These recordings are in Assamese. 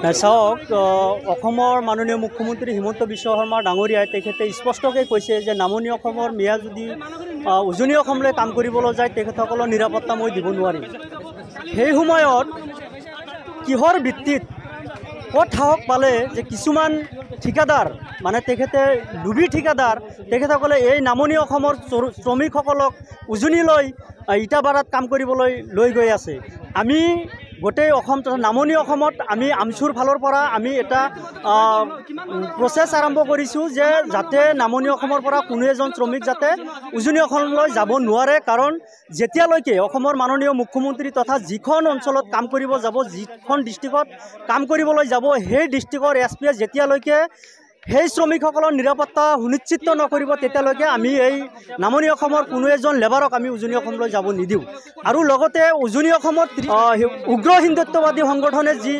চাওক মাননীয় মুখ্যমন্ত্ৰী হিমন্ত বিশ্ব শৰ্মা ডাঙৰীয়াই তেখেতে স্পষ্টকৈ কৈছে যে নামনি অসমৰ মিয়া যদি উজনি অসমলৈ কাম কৰিবলৈ যায় তেখেতসকলৰ নিৰাপত্তা মই দিব নোৱাৰিম। সেই সময়ত কিহৰ ভিত্তিত ক'ত সাহস পালে যে কিছুমান ঠিকাদাৰ মানে তেখেতে লুবি ঠিকাদাৰ তেখেতসকলে এই নামনি অসমৰ শ্ৰমিকসকলক উজনিলৈ ইটাবাৰাত কাম কৰিবলৈ লৈ গৈ আছে। আমি গোটেই অসম তথা নামনি অসমত আমি আমচুৰ ফালৰ পৰা আমি এটা প্ৰচেছ আৰম্ভ কৰিছোঁ যে যাতে নামনি অসমৰ পৰা কোনো এজন শ্ৰমিক যাতে উজনি অসমলৈ যাব নোৱাৰে। কাৰণ যেতিয়ালৈকে অসমৰ মাননীয় মুখ্যমন্ত্ৰী তথা যিখন অঞ্চলত কাম কৰিব যাব, যিখন ডিষ্ট্ৰিক্টত কাম কৰিবলৈ যাব, সেই ডিষ্ট্ৰিক্টৰ এছ পিয়ে যেতিয়ালৈকে সেই শ্ৰমিকসকলৰ নিৰাপত্তা সুনিশ্চিত নকৰিব তেতিয়ালৈকে আমি এই নামনি অসমৰ কোনো এজন লেবাৰক আমি উজনি অসমলৈ যাব নিদিওঁ। আৰু লগতে উজনি অসমত উগ্ৰ হিন্দুত্ববাদী সংগঠনে যি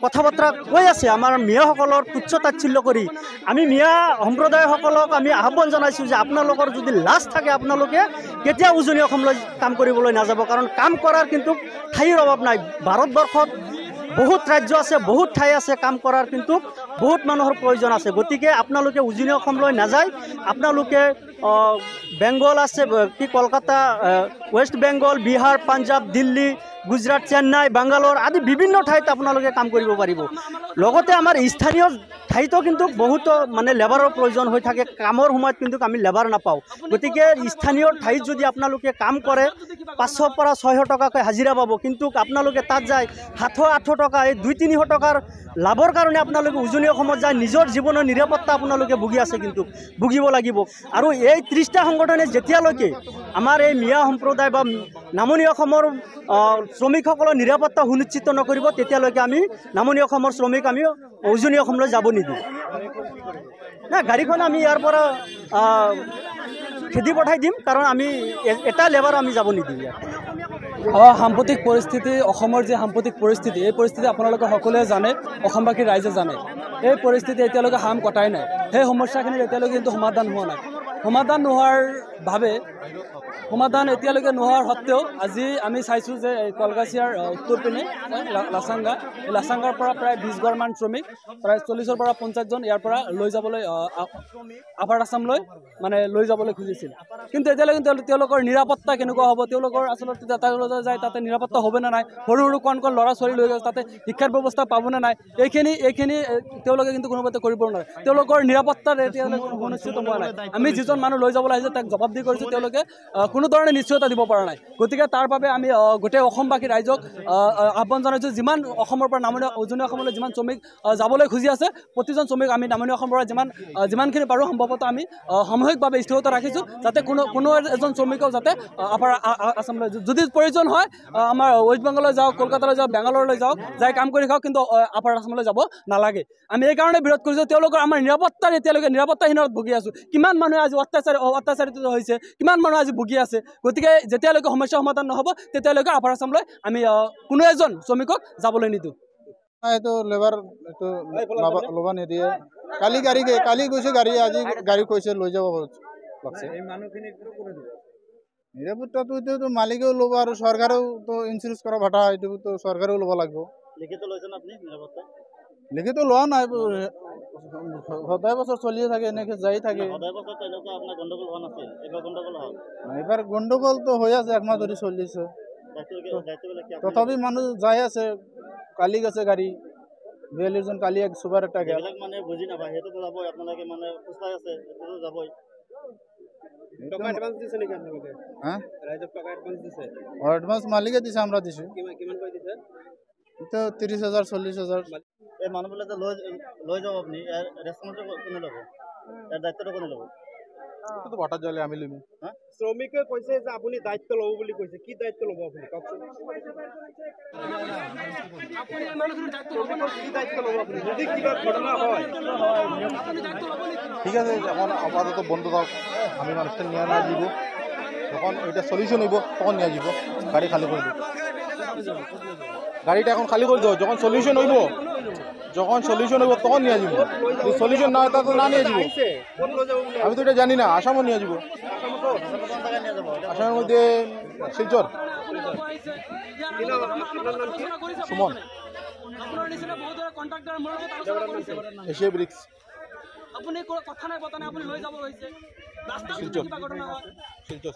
কথা বতৰা কৈ আছে আমাৰ মিয়াসকলৰ তুচ্ছ তাচ্ছিল্য কৰি, আমি মিয়া সম্প্ৰদায়সকলক আমি আহ্বান জনাইছোঁ যে আপোনালোকৰ যদি লাজ থাকে আপোনালোকে কেতিয়া উজনি অসমলৈ কাম কৰিবলৈ নাযাব। কাৰণ কাম কৰাৰ কিন্তু ঠাইৰ অভাৱ নাই। ভাৰতবৰ্ষত বহুত ৰাজ্য আছে, বহুত ঠাই আছে কাম কৰাৰ, কিন্তু বহুত মানুহৰ প্ৰয়োজন আছে। গতিকে আপোনালোকে উজনি অসমলৈ নাযায়, আপোনালোকে বেংগল আছে কি কলকাতা, ৱেষ্ট বেংগল, বিহাৰ, পাঞ্জাৱ, দিল্লী, গুজৰাট, চেন্নাই, বাংগালোৰ আদি বিভিন্ন ঠাইত আপোনালোকে কাম কৰিব পাৰিব। লগতে আমাৰ স্থানীয় ঠাইতো কিন্তু বহুতো মানে লেবাৰৰ প্ৰয়োজন হৈ থাকে। কামৰ সময়ত কিন্তু আমি লেবাৰ নাপাওঁ। গতিকে স্থানীয় ঠাইত যদি আপোনালোকে কাম কৰে 500 পৰা 600 টকাকৈ হাজিৰা পাব, কিন্তু আপোনালোকে তাত যায় 700-800 টকা এই 200-300 টকাৰ লাভৰ কাৰণে আপোনালোকে উজনি অসমত যায় নিজৰ জীৱনৰ নিৰাপত্তা আপোনালোকে ভুগিব লাগিব। আৰু এই 30টা সংগঠনে যেতিয়ালৈকে আমাৰ এই মিয়া সম্প্ৰদায় বা নামনি অসমৰ শ্ৰমিকসকলৰ নিৰাপত্তা সুনিশ্চিত নকৰিব তেতিয়ালৈকে আমি নামনি অসমৰ শ্ৰমিক আমি উজনি অসমলৈ যাব নিদিওঁ। না গাড়ীখন আমি ইয়াৰ পৰা খেদি পঠাই দিম, কাৰণ আমি এটা লেবাৰ আমি যাব নিদিওঁ ইয়াত। সাম্প্ৰতিক পৰিস্থিতি, অসমৰ যে সাম্প্ৰতিক পৰিস্থিতি, এই পৰিস্থিতি আপোনালোকে সকলোৱে জানে, অসমবাসী ৰাইজে জানে। এই পৰিস্থিতি এতিয়ালৈকে হাম কটাই নাই। সেই সমস্যাখিনিৰ এতিয়ালৈকে কিন্তু সমাধান হোৱা নাই। সমাধান এতিয়ালৈকে নোহোৱাৰ সত্ত্বেও আজি আমি চাইছোঁ যে কলগাছিয়াৰ উত্তৰ পিনে লাচাংগা, এই লাচাংগাৰ পৰা প্ৰায় 20 ঘৰমান শ্ৰমিক, প্ৰায় 40-ৰ পৰা 50জন ইয়াৰ পৰা লৈ যাবলৈ আপাৰ আছামলৈ মানে লৈ যাবলৈ খুজিছিল। কিন্তু এতিয়ালৈকে তেওঁলোকৰ নিৰাপত্তা কেনেকুৱা হ'ব, তেওঁলোকৰ আচলতে যাতায়াত যায় তাতে নিৰাপত্তা হ'ব নে নাই, সৰু সৰু কণ ল'ৰা ছোৱালী লৈ গৈছে তাতে শিক্ষাৰ ব্যৱস্থা পাবনে নাই, এইখিনি তেওঁলোকে কিন্তু কোনোমতে কৰিব নোৱাৰে। তেওঁলোকৰ নিৰাপত্তাৰ এতিয়ালৈকে সুনিশ্চিত হোৱা নাই। আমি যিজন মানুহ লৈ যাবলৈ আহিছে তাক জবাব দি কৰিছোঁ, তেওঁলোকে কোনো ধৰণে নিশ্চয়তা দিব পৰা নাই। গতিকে তাৰ বাবে আমি গোটেই অসমবাসী ৰাইজক আহ্বান জনাইছোঁ, যিমান অসমৰ পৰা উজনি অসমলৈ যিমান শ্ৰমিক যাবলৈ খুজি আছে, প্ৰতিজন শ্ৰমিক আমি নামনি অসমৰ পৰা যিমানখিনি পাৰোঁ সম্ভৱতঃ আমি সামূহিকভাৱে স্থিৰতা ৰাখিছোঁ, যাতে কোনো এজন শ্ৰমিকক যাতে আপাৰ আছামলৈ যদি প্ৰয়োজন হয় আমাৰ ৱেষ্ট বেংগললৈ যাওক, কলকাতালৈ যাওক, বেংগালোৰলৈ যাওক, যাই কাম কৰি খাওক, কিন্তু আপাৰ আছামলৈ যাব নালাগে। আমি এইকাৰণে বিৰোধ কৰিছোঁ, তেওঁলোকৰ আমাৰ এতিয়ালৈকে নিৰাপত্তাহীনত ভুগি আছোঁ। কিমান মানুহে আজি অত্যাচাৰিত হৈছে, কিমান মানুহ আজি ভুগি আছে। গতিকে যেতিয়ালৈকে সমস্যা সমাধান নহ'ব তেতিয়ালৈকে আপাৰ আছামলৈ আমি কোনো এজন শ্ৰমিকক যাবলৈ নিদিওঁ। এইটো লেবাৰ এইটো ল'ব নিদিয়ে। কালি গৈছে গাড়ী, আজি গাড়ী কৈছে লৈ যাব লাগছে। নিৰাপত্তাটো এইটো মালিকেও ল'ব আৰু চৰকাৰেও ইঞ্চুৰেঞ্চ কৰা ভাটা এইটো চৰকাৰেও ল'ব লাগিব। লিখিত লোৱা নাই, সদায় বছৰ চলিয়ে থাকে, এনেকৈ যাই থাকে। এইবাৰ গণ্ডগোলটো হৈ আছে, একমাহ ধৰি চলিছে, তথাপি মানুহ যাই আছে। কালি গেছে গাড়ী 42জন, কালি এক চুপাৰ এটা গেল। এডভান্স মালিকে দিছে, আমরা দিছো। 30,000 40,000। এই মানুহবিলাকে লৈ যাব, আপনি রেসপন্সিবল কোনে ল'ব, এর দায়িত্বটা কোনে ল'ব? তো ভাটাত যালে আমি লম। শ্রমিকে কৈছে যে আপুনি দায়িত্ব ল'ব বুলি কৈছে, কি দায়িত্ব ল'ব আপুনি কওকচোন? যদি কিবা ঘটনা হয় ঠিক আছে, এখন আপাতত বন্ধ থাক, আমি মানুষটা নিয়ে না যাব, যখন এটা সলিউশন হইব তখন নিয়ে যাব। গাড়ি খালি করে দিব, গাড়িটা এখন খালি করে দাও, যখন সলিউশন হইব তখন নিয়ে যাব। সলিউশন না হয় তো না নিয়ে যাব। আমি তো এটা জানি না, আসামও নিয়ে যাব। আসামের মধ্যে শিলচর। সুমন। আপোনাৰ নিচিনা বহুত কণ্ট্ৰাক্টৰ মোৰ লগত আলোচনা কৰিছে এছিয়া ব্ৰিক্স আপুনি কথা নাই বতা নাই আপুনি লৈ যাব হৈছে ৰাস্তাত যদি কিবা ঘটনা হয় শিলচৰ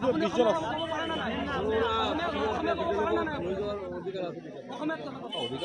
20 জন আছে ক'ব পাৰে না নাই অসমীয়া ক'ব পাৰে না নাই অসমীয়াত কথা ক'ব। অধিকাৰ